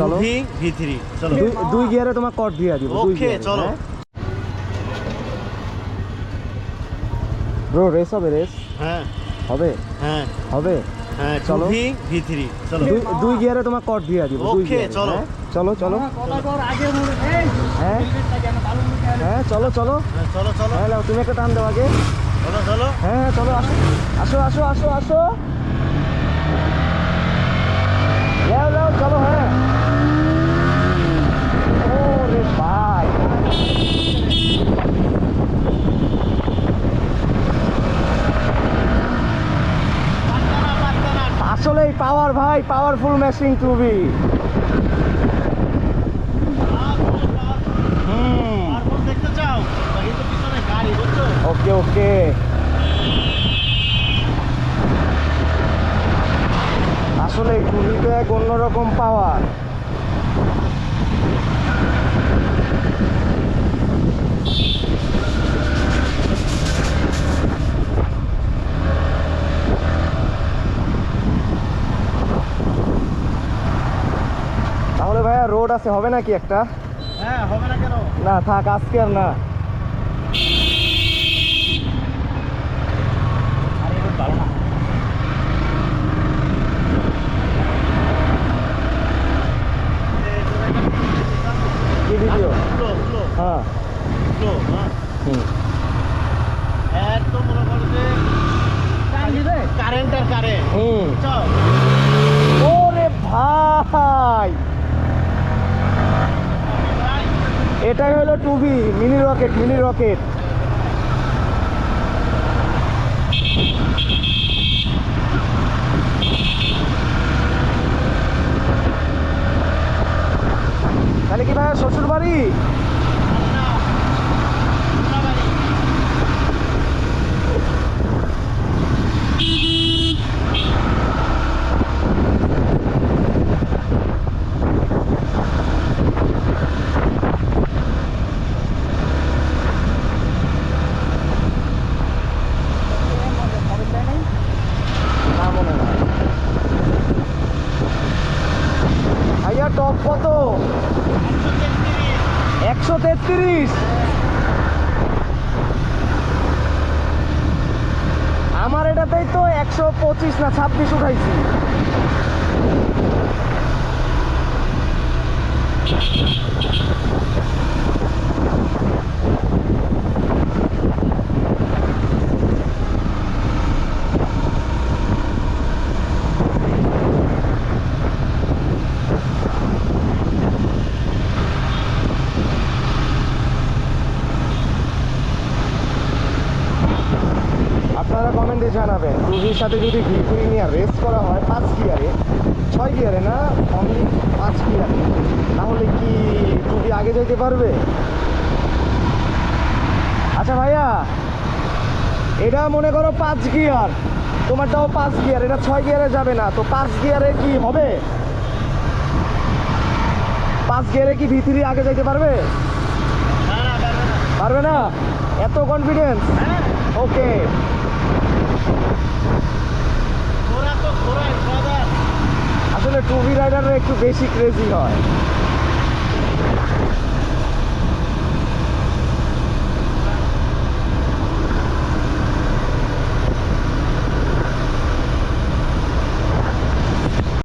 চলো V3 চলো দুই গিয়ারে তোমার কট দিয়ে দিব ওকে চলো ব্রো রেস হবে রেস হ্যাঁ হবে হ্যাঁ হবে হ্যাঁ চলো V3 চলো দুই গিয়ারে তোমার কট দিয়ে দিব ওকে চলো চলো চলো হ্যাঁ হ্যাঁ চলো চলো হ্যাঁ চলো চলো হ্যাঁ তুমি একটা টান দাও আগে চলো চলো হ্যাঁ হ্যাঁ চলো আসো আসো আসো আসো আসো যাও যাও চলো হ্যাঁ ওরে ভাই আসলেই পাওয়ার ভাই পাওয়ারফুল মেশিন টুবি দেখতে চাও এই তো পিছনে গাড়ি বুঝছো ওকে ওকে আসলে টুবিতে এক অন্যরকম পাওয়ার তাহলে ভাইয়া রোড আছে হবে নাকি একটা হ্যাঁ হবে না কেন না থাক আজকে আর না আরে এবার ভালো না কি ভিডিও স্লো স্লো হ্যাঁ স্লো হ্যাঁ হুম একদম মনে করো যে কারেন্ট আর কারেন্ট হুম চল ওরে ভাই এটাই হলো টুবি মিনি রকেট মিনি রকেট তাহলে কি ভাইয়া শ্বশুর বাড়ি না মনে হয় ভাইয়া টপ কত 133 আমার এটাতেই তো 125 না 26 উঠাইছি আপনারা কমেন্টে জানাবেন টুবির সাথে যদি V3 নিয়ে রেস করা হয় 5 গিয়ারে 6 গিয়ারে না অনলি 5 গিয়ারে তাহলে কি টুবি আগে যেতে পারবে আচ্ছা ভাইয়া এটা মনে করো 5 গিয়ার তোমারটাও 5 গিয়ার এটা 6 গিয়ারে যাবে না তো 5 গিয়ারে কি হবে 5 গিয়ারে কি V3 আগে যেতে পারবে পারবে না এত কনফিডেন্স ওকে আসলে টুবি রাইডাররা একটু বেশি ক্রেজি হয়